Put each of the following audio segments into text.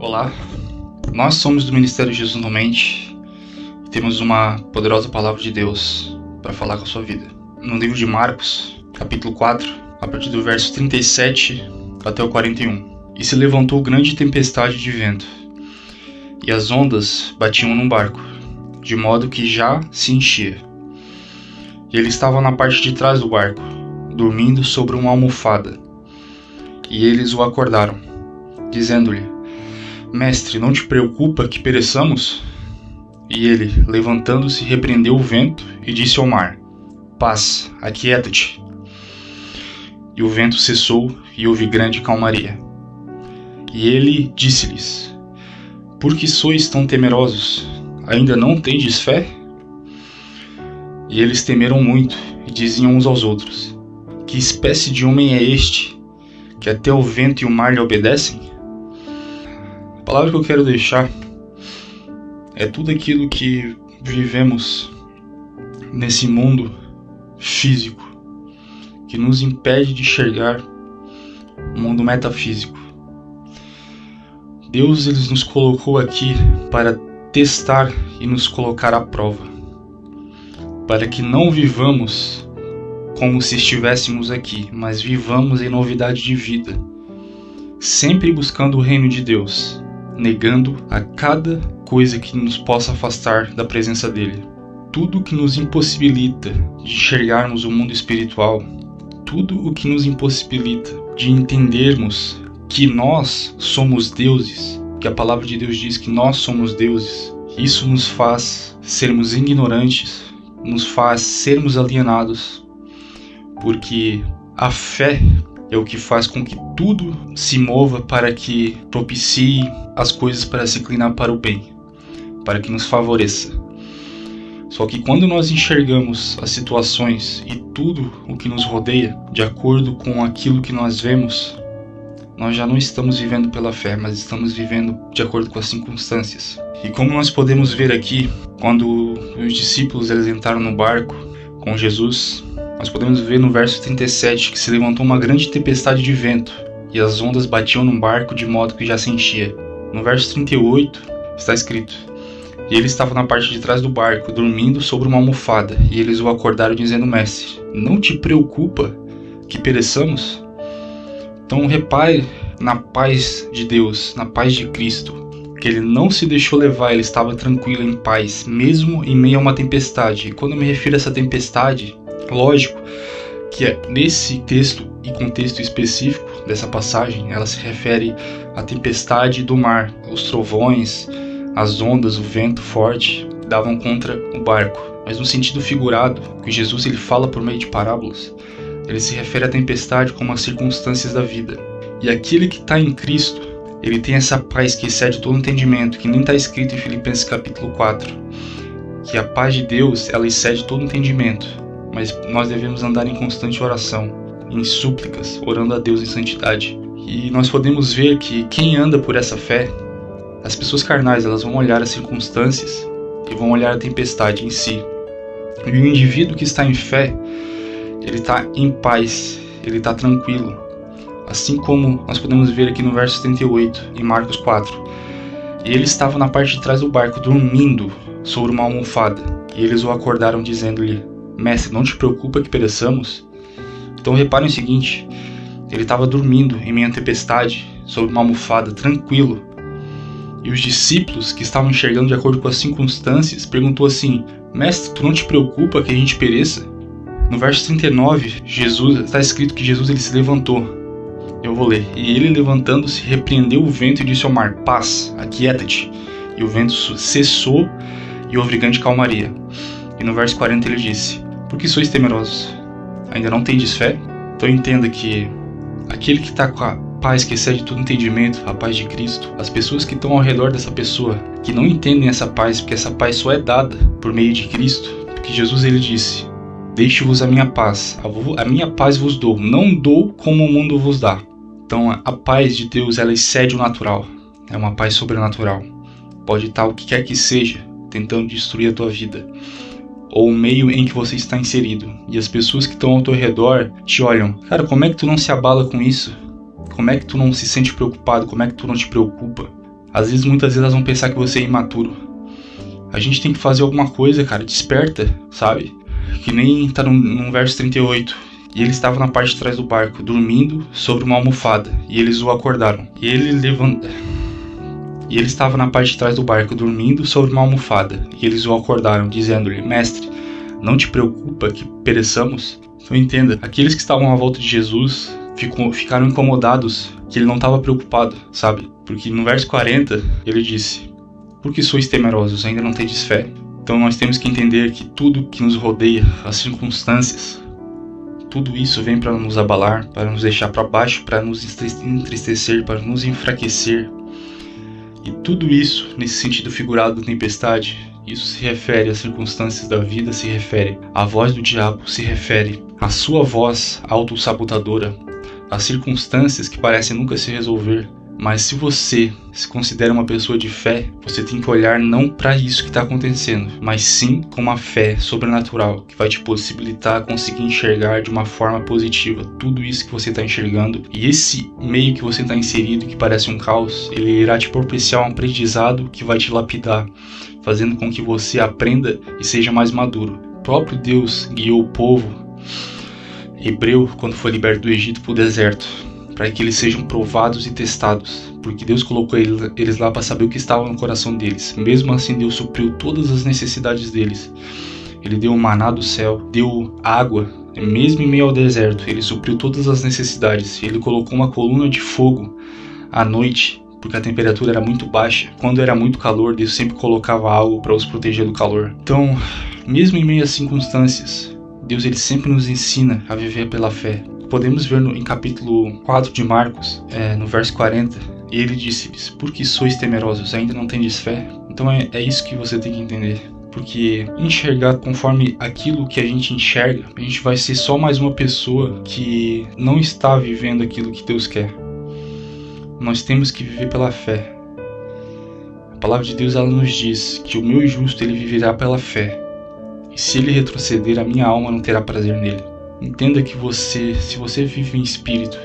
Olá, nós somos do Ministério Jesus no Mente e temos uma poderosa palavra de Deus para falar com a sua vida. No livro de Marcos, capítulo 4, a partir do verso 37 até o 41. E se levantou grande tempestade de vento, e as ondas batiam num barco, de modo que já se enchia. E ele estava na parte de trás do barco, dormindo sobre uma almofada. E eles o acordaram, dizendo-lhe: Mestre, não te preocupa que pereçamos? E ele, levantando-se, repreendeu o vento e disse ao mar: Paz, aquieta-te. E o vento cessou e houve grande calmaria. E ele disse-lhes: Por que sois tão temerosos? Ainda não tendes fé? E eles temeram muito e diziam uns aos outros: Que espécie de homem é este, que até o vento e o mar lhe obedecem? A palavra que eu quero deixar é tudo aquilo que vivemos nesse mundo físico, que nos impede de enxergar o mundo metafísico. Deus ele nos colocou aqui para testar e nos colocar à prova, para que não vivamos como se estivéssemos aqui, mas vivamos em novidade de vida, sempre buscando o reino de Deus, negando a cada coisa que nos possa afastar da presença dele. Tudo que nos impossibilita de enxergarmos o mundo espiritual, tudo o que nos impossibilita de entendermos que nós somos deuses, que a palavra de Deus diz que nós somos deuses, isso nos faz sermos ignorantes, nos faz sermos alienados, porque a fé é o que faz com que tudo se mova para que propicie as coisas para se inclinar para o bem, para que nos favoreça. Só que quando nós enxergamos as situações e tudo o que nos rodeia de acordo com aquilo que nós vemos, nós já não estamos vivendo pela fé, mas estamos vivendo de acordo com as circunstâncias. E como nós podemos ver aqui, quando os discípulos eles entraram no barco com Jesus, nós podemos ver no verso 37 que se levantou uma grande tempestade de vento e as ondas batiam no barco de modo que já se enchia. No verso 38 está escrito: E ele estava na parte de trás do barco, dormindo sobre uma almofada, e eles o acordaram dizendo: Mestre, não te preocupa que pereçamos? Então repare na paz de Deus, na paz de Cristo, que ele não se deixou levar, ele estava tranquilo, em paz, mesmo em meio a uma tempestade. E quando eu me refiro a essa tempestade, lógico que nesse texto e contexto específico dessa passagem, ela se refere à tempestade do mar, os trovões, as ondas, o vento forte davam contra o barco. Mas no sentido figurado, que Jesus ele fala por meio de parábolas, ele se refere à tempestade como as circunstâncias da vida. E aquele que está em Cristo, ele tem essa paz que excede todo entendimento, que nem está escrito em Filipenses capítulo 4, que a paz de Deus ela excede todo entendimento. Mas nós devemos andar em constante oração, em súplicas, orando a Deus em santidade. E nós podemos ver que quem anda por essa fé, as pessoas carnais, elas vão olhar as circunstâncias e vão olhar a tempestade em si. E o indivíduo que está em fé, ele está em paz, ele está tranquilo. Assim como nós podemos ver aqui no verso 38, em Marcos 4. E ele estava na parte de trás do barco, dormindo sobre uma almofada. E eles o acordaram dizendo-lhe: Mestre, não te preocupa que pereçamos? Então reparem o seguinte, ele estava dormindo em meio à tempestade, sobre uma almofada, tranquilo. E os discípulos, que estavam enxergando de acordo com as circunstâncias, perguntou assim: Mestre, tu não te preocupa que a gente pereça? No verso 39, está escrito que Jesus ele se levantou. Eu vou ler. E ele, levantando-se, repreendeu o vento e disse ao mar: Paz, aquieta-te. E o vento cessou e houve grande calmaria. E no verso 40 ele disse: Por que sois temerosos? Ainda não tendes fé? Então entenda que aquele que está com a paz que excede todo entendimento, a paz de Cristo, as pessoas que estão ao redor dessa pessoa, que não entendem essa paz, porque essa paz só é dada por meio de Cristo, porque Jesus ele disse: Deixe-vos a minha paz vos dou, não dou como o mundo vos dá. Então a paz de Deus ela excede o natural, é uma paz sobrenatural. Pode estar o que quer que seja tentando destruir a tua vida, ou o meio em que você está inserido, e as pessoas que estão ao teu redor te olham: Cara, como é que tu não se abala com isso? Como é que tu não se sente preocupado? Como é que tu não te preocupa? Às vezes, muitas vezes elas vão pensar que você é imaturo. A gente tem que fazer alguma coisa, cara, desperta, sabe? Que nem tá no verso 38. E ele estava na parte de trás do barco, dormindo sobre uma almofada, e eles o acordaram. E ele estava na parte de trás do barco, dormindo sobre uma almofada, e eles o acordaram, dizendo-lhe: Mestre, não te preocupa que pereçamos? Então entenda, aqueles que estavam à volta de Jesus ficaram incomodados que ele não estava preocupado, sabe? Porque no verso 40 ele disse: Por que sois temerosos, ainda não tendes fé? Então nós temos que entender que tudo que nos rodeia, as circunstâncias, tudo isso vem para nos abalar, para nos deixar para baixo, para nos entristecer, para nos enfraquecer. E tudo isso, nesse sentido figurado da tempestade, isso se refere às circunstâncias da vida, se refere à voz do diabo, se refere à sua voz autossabotadora, às circunstâncias que parecem nunca se resolver. Mas se você se considera uma pessoa de fé, você tem que olhar não para isso que está acontecendo, mas sim com uma fé sobrenatural, que vai te possibilitar conseguir enxergar de uma forma positiva tudo isso que você está enxergando. E esse meio que você está inserido, que parece um caos, ele irá te propiciar um aprendizado que vai te lapidar, fazendo com que você aprenda e seja mais maduro. O próprio Deus guiou o povo hebreu quando foi liberto do Egito para o deserto, para que eles sejam provados e testados, porque Deus colocou eles lá para saber o que estava no coração deles. Mesmo assim, Deus supriu todas as necessidades deles. Ele deu o maná do céu, deu água, mesmo em meio ao deserto, ele supriu todas as necessidades. Ele colocou uma coluna de fogo à noite, porque a temperatura era muito baixa. Quando era muito calor, Deus sempre colocava algo para os proteger do calor. Então, mesmo em meio às circunstâncias, Deus ele sempre nos ensina a viver pela fé. Podemos ver em capítulo 4 de Marcos, no verso 40, e ele disse-lhes: Por que sois temerosos, ainda não tendes fé? Então é isso que você tem que entender. Porque enxergar conforme aquilo que a gente enxerga, a gente vai ser só mais uma pessoa que não está vivendo aquilo que Deus quer. Nós temos que viver pela fé. A palavra de Deus ela nos diz que o meu justo ele viverá pela fé. E se ele retroceder, a minha alma não terá prazer nele. Entenda que se você vive em espírito,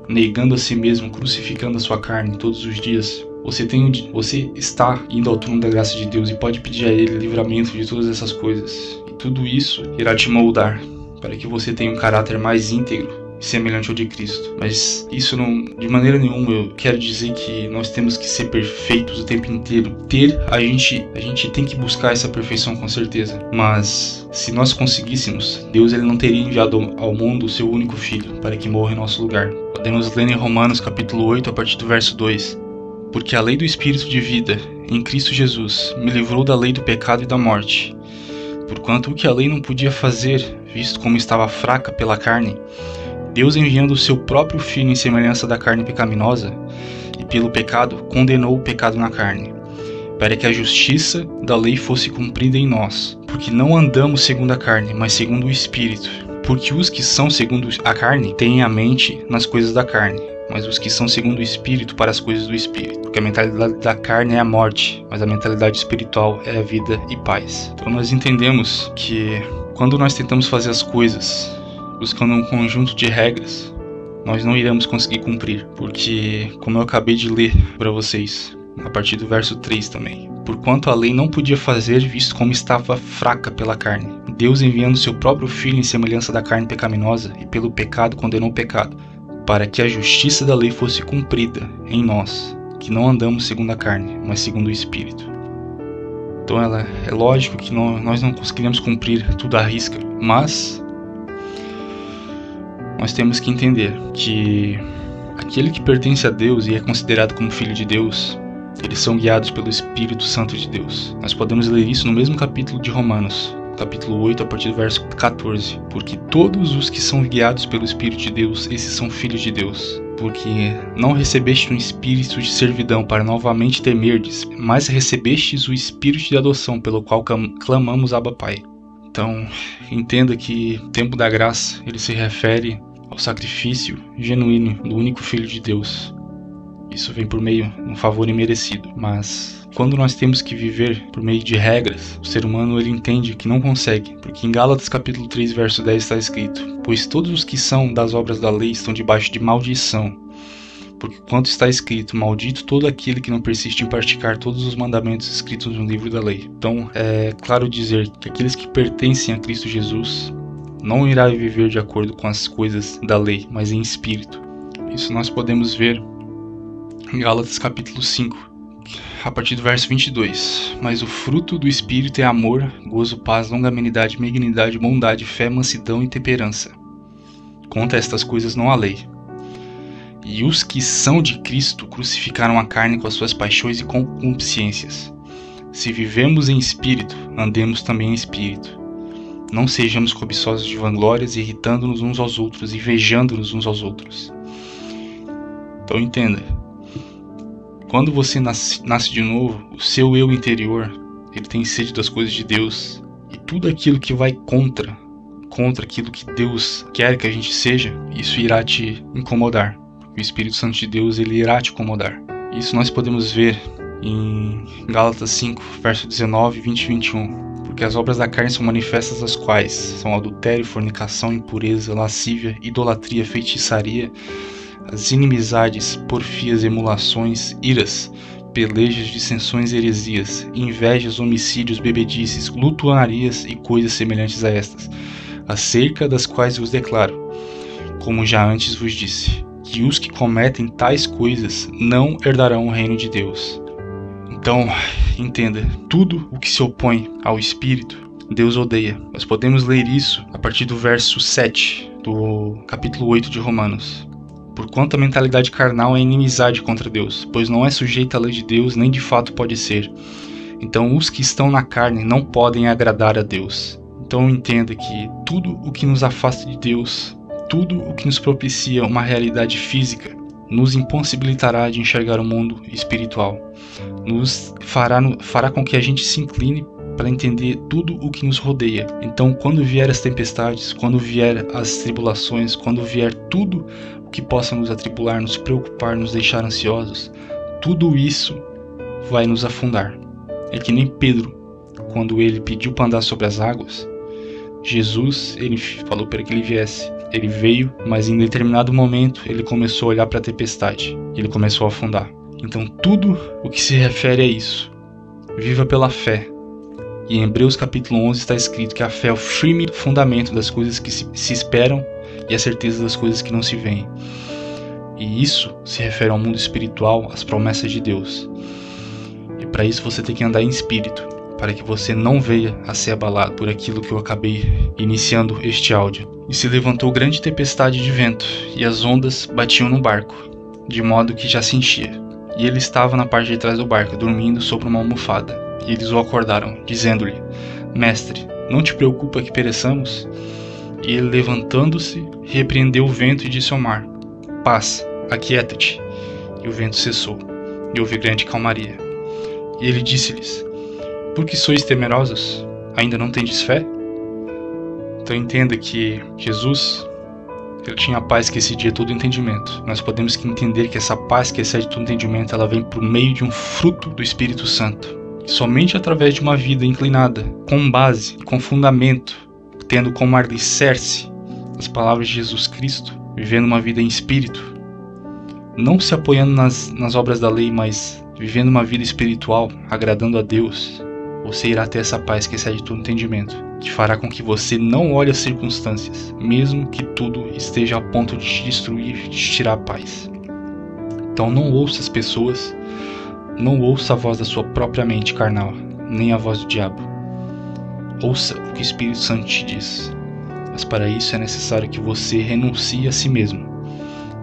negando a si mesmo, crucificando a sua carne todos os dias, você está indo ao trono da graça de Deus e pode pedir a Ele livramento de todas essas coisas. E tudo isso irá te moldar para que você tenha um caráter mais íntegro e semelhante ao de Cristo. Mas isso não, de maneira nenhuma, eu quero dizer que nós temos que ser perfeitos o tempo inteiro. A gente tem que buscar essa perfeição com certeza. Mas se nós conseguíssemos, Deus ele não teria enviado ao mundo o seu único filho para que morra em nosso lugar. Podemos ler em Romanos capítulo 8 a partir do verso 2. Porque a lei do Espírito de vida em Cristo Jesus me livrou da lei do pecado e da morte. Porquanto o que a lei não podia fazer, visto como estava fraca pela carne, Deus, enviando o seu próprio Filho em semelhança da carne pecaminosa, e pelo pecado, condenou o pecado na carne, para que a justiça da lei fosse cumprida em nós. Porque não andamos segundo a carne, mas segundo o Espírito. Porque os que são segundo a carne têm a mente nas coisas da carne, mas os que são segundo o Espírito para as coisas do Espírito. Porque a mentalidade da carne é a morte, mas a mentalidade espiritual é a vida e paz. Então nós entendemos que quando nós tentamos fazer as coisas buscando um conjunto de regras, nós não iremos conseguir cumprir, porque, como eu acabei de ler para vocês, a partir do verso 3 também, porquanto a lei não podia fazer, visto como estava fraca pela carne, Deus enviando seu próprio Filho em semelhança da carne pecaminosa, e pelo pecado condenou o pecado, para que a justiça da lei fosse cumprida em nós, que não andamos segundo a carne, mas segundo o Espírito. Então é lógico que nós não conseguiremos cumprir tudo à risca, mas nós temos que entender que aquele que pertence a Deus e é considerado como filho de Deus, eles são guiados pelo Espírito Santo de Deus. Nós podemos ler isso no mesmo capítulo de Romanos, capítulo 8, a partir do verso 14. Porque todos os que são guiados pelo Espírito de Deus, esses são filhos de Deus. Porque não recebeste um espírito de servidão para novamente temerdes, mas recebestes o espírito de adoção, pelo qual clamamos Abba Pai. Então, entenda que o tempo da graça, ele se refere ao sacrifício genuíno do único Filho de Deus. Isso vem por meio de um favor imerecido. Mas quando nós temos que viver por meio de regras, o ser humano ele entende que não consegue. Porque em Gálatas capítulo 3, verso 10 está escrito: Pois todos os que são das obras da lei estão debaixo de maldição, Porque quanto está escrito, maldito todo aquele que não persiste em praticar todos os mandamentos escritos no livro da lei. Então, é claro dizer que aqueles que pertencem a Cristo Jesus não irá viver de acordo com as coisas da lei, mas em espírito. Isso nós podemos ver em Gálatas capítulo 5, a partir do verso 22. Mas o fruto do Espírito é amor, gozo, paz, longanimidade, benignidade, bondade, fé, mansidão e temperança. Contra estas coisas não há lei. E os que são de Cristo crucificaram a carne com as suas paixões e concupiscências. Se vivemos em espírito, andemos também em espírito. Não sejamos cobiçosos de vanglórias, irritando-nos uns aos outros, invejando-nos uns aos outros. Então entenda, quando você nasce de novo, o seu eu interior, ele tem sede das coisas de Deus. E tudo aquilo que vai contra aquilo que Deus quer que a gente seja, isso irá te incomodar. O Espírito Santo de Deus, ele irá te incomodar. Isso nós podemos ver em Gálatas 5, verso 19, 20 e 21. Porque as obras da carne são manifestas, as quais são adultério, fornicação, impureza, lascívia, idolatria, feitiçaria, as inimizades, porfias, emulações, iras, pelejas, dissensões, heresias, invejas, homicídios, bebedices, glutonarias e coisas semelhantes a estas, acerca das quais vos declaro, como já antes vos disse, que os que cometem tais coisas não herdarão o reino de Deus. Então, entenda, tudo o que se opõe ao Espírito, Deus odeia. Nós podemos ler isso a partir do verso 7 do capítulo 8 de Romanos. Porquanto a mentalidade carnal é inimizade contra Deus, pois não é sujeita à lei de Deus, nem de fato pode ser. Então os que estão na carne não podem agradar a Deus. Então entenda que tudo o que nos afasta de Deus, tudo o que nos propicia uma realidade física, nos impossibilitará de enxergar o mundo espiritual. Nos fará com que a gente se incline para entender tudo o que nos rodeia. Então, quando vier as tempestades, quando vier as tribulações, quando vier tudo o que possa nos atribular, nos preocupar, nos deixar ansiosos, tudo isso vai nos afundar. É que nem Pedro, quando ele pediu para andar sobre as águas, Jesus, ele falou para que ele viesse. Ele veio, mas em determinado momento ele começou a olhar para a tempestade. Ele começou a afundar. Então tudo o que se refere a isso, viva pela fé. E em Hebreus capítulo 11 está escrito que a fé é o firme fundamento das coisas que se esperam e a certeza das coisas que não se veem. E isso se refere ao mundo espiritual, às promessas de Deus. E para isso você tem que andar em espírito, para que você não venha a ser abalado por aquilo que eu acabei iniciando este áudio. E se levantou grande tempestade de vento, e as ondas batiam no barco, de modo que já se enchia. E ele estava na parte de trás do barco, dormindo sobre uma almofada. E eles o acordaram, dizendo-lhe: Mestre, não te preocupa que pereçamos? E ele, levantando-se, repreendeu o vento e disse ao mar: Paz, aquieta-te. E o vento cessou, e houve grande calmaria. E ele disse-lhes: Por que sois temerosos? Ainda não tendes fé? Então entenda que Jesus, ele tinha paz que excedia todo entendimento. Nós podemos entender que essa paz que excede todo entendimento, ela vem por meio de um fruto do Espírito Santo. E somente através de uma vida inclinada, com base, com fundamento, tendo como alicerce as palavras de Jesus Cristo, vivendo uma vida em espírito, não se apoiando nas obras da lei, mas vivendo uma vida espiritual, agradando a Deus, você irá ter essa paz que excede todo entendimento, que fará com que você não olhe as circunstâncias, mesmo que tudo esteja a ponto de te destruir, de te tirar a paz. Então não ouça as pessoas, não ouça a voz da sua própria mente carnal, nem a voz do diabo. Ouça o que o Espírito Santo te diz. Mas para isso é necessário que você renuncie a si mesmo,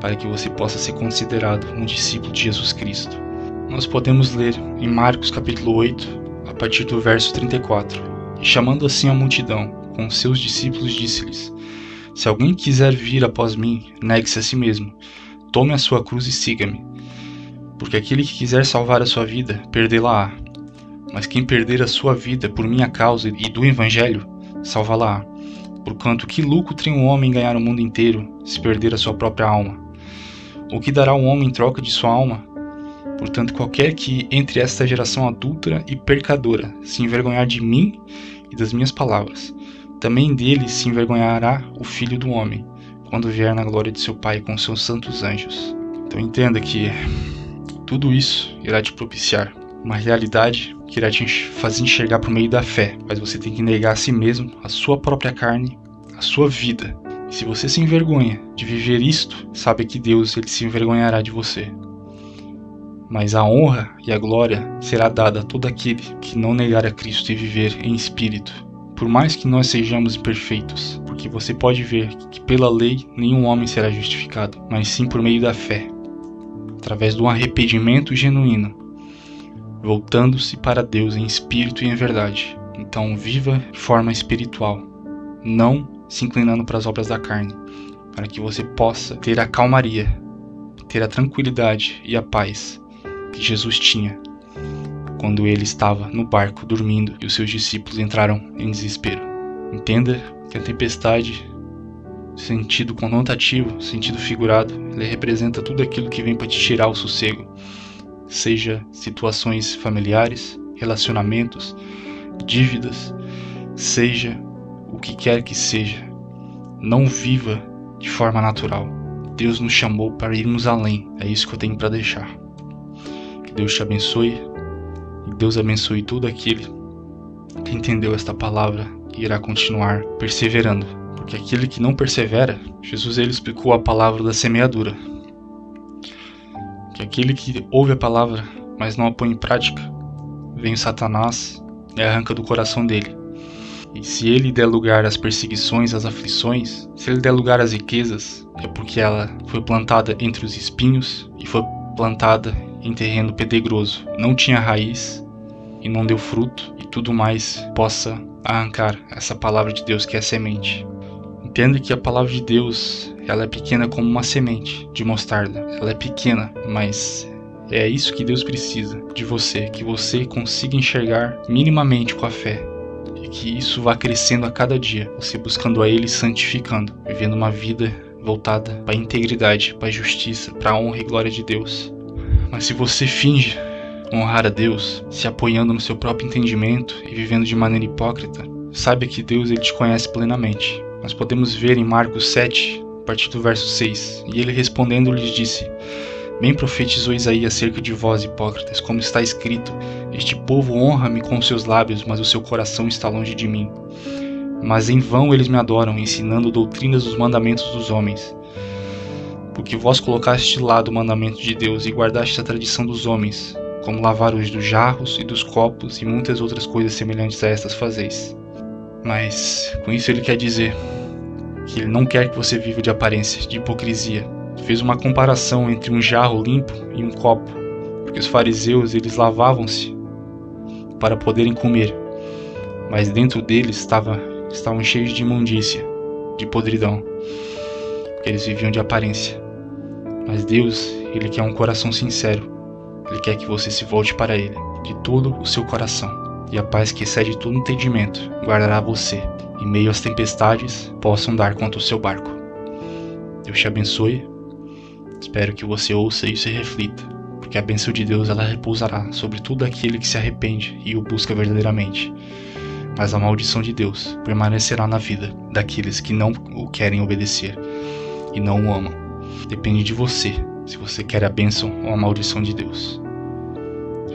para que você possa ser considerado um discípulo de Jesus Cristo. Nós podemos ler em Marcos capítulo 8, a partir do verso 34. E chamando assim a multidão, com seus discípulos, disse-lhes: Se alguém quiser vir após mim, negue-se a si mesmo, tome a sua cruz e siga-me. Porque aquele que quiser salvar a sua vida, perdê-la-á. Mas quem perder a sua vida por minha causa e do Evangelho, salvá-la-á. Porquanto que lucro tem um homem ganhar o mundo inteiro, se perder a sua própria alma? O que dará um homem em troca de sua alma? Portanto, qualquer que entre esta geração adúltera e pecadora se envergonhar de mim e das minhas palavras, também dele se envergonhará o Filho do Homem, quando vier na glória de seu Pai com seus santos anjos. Então entenda que tudo isso irá te propiciar uma realidade que irá te fazer enxergar por meio da fé, mas você tem que negar a si mesmo, a sua própria carne, a sua vida. E se você se envergonha de viver isto, sabe que Deus ele se envergonhará de você. Mas a honra e a glória será dada a todo aquele que não negar a Cristo e viver em espírito. Por mais que nós sejamos imperfeitos, porque você pode ver que pela lei nenhum homem será justificado, mas sim por meio da fé, através de um arrependimento genuíno, voltando-se para Deus em espírito e em verdade. Então viva de forma espiritual, não se inclinando para as obras da carne, para que você possa ter a calmaria, ter a tranquilidade e a paz que Jesus tinha quando ele estava no barco dormindo e os seus discípulos entraram em desespero. Entenda que a tempestade, sentido conotativo, sentido figurado, ele representa tudo aquilo que vem para te tirar o sossego, seja situações familiares, relacionamentos, dívidas, seja o que quer que seja. Não viva de forma natural. Deus nos chamou para irmos além. É isso que eu tenho para deixar. Que Deus te abençoe. E Deus abençoe todo aquele que entendeu esta palavra e irá continuar perseverando. Porque aquele que não persevera, Jesus ele explicou a palavra da semeadura. Que aquele que ouve a palavra, mas não a põe em prática, vem o Satanás e arranca do coração dele. E se ele der lugar às perseguições, às aflições, se ele der lugar às riquezas, é porque ela foi plantada entre os espinhos e foi plantada em terreno pedregoso, não tinha raiz e não deu fruto, e tudo mais possa arrancar essa palavra de Deus que é a semente. Entenda que a palavra de Deus, ela é pequena como uma semente de mostarda. Ela é pequena, mas é isso que Deus precisa de você, que você consiga enxergar minimamente com a fé. E que isso vá crescendo a cada dia, você buscando a Ele e santificando, vivendo uma vida voltada para a integridade, para a justiça, para a honra e glória de Deus. Mas se você finge honrar a Deus, se apoiando no seu próprio entendimento e vivendo de maneira hipócrita, saiba que Deus ele te conhece plenamente. Nós podemos ver em Marcos 7, a partir do verso 6, e ele respondendo lhes disse: Bem profetizou Isaías acerca de vós, hipócritas, como está escrito: Este povo honra-me com seus lábios, mas o seu coração está longe de mim. Mas em vão eles me adoram, ensinando doutrinas dos mandamentos dos homens. Porque vós colocaste de lado o mandamento de Deus e guardaste a tradição dos homens, como lavar os dos jarros e dos copos e muitas outras coisas semelhantes a estas fazeis. Mas com isso ele quer dizer que ele não quer que você viva de aparência, de hipocrisia. Fez uma comparação entre um jarro limpo e um copo, porque os fariseus eles lavavam-se para poderem comer, mas dentro deles estavam cheios de imundícia, de podridão, porque eles viviam de aparência. Mas Deus, ele quer um coração sincero. Ele quer que você se volte para Ele de todo o seu coração, e a paz que excede todo entendimento guardará você, em meio às tempestades possam dar contra o seu barco. Deus te abençoe. Espero que você ouça isso e reflita, porque a bênção de Deus ela repousará sobre todo aquele que se arrepende e o busca verdadeiramente. Mas a maldição de Deus permanecerá na vida daqueles que não o querem obedecer e não o amam. Depende de você, se você quer a bênção ou a maldição de Deus.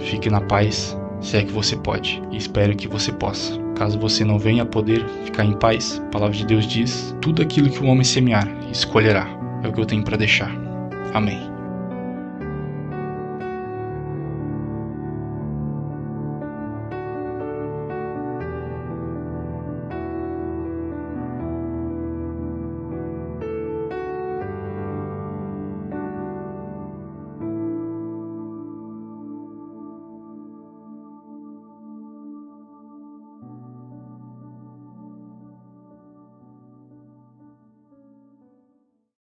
Fique na paz, se é que você pode, e espero que você possa. Caso você não venha a poder ficar em paz, a palavra de Deus diz: tudo aquilo que o homem semear, escolherá. É o que eu tenho para deixar. Amém.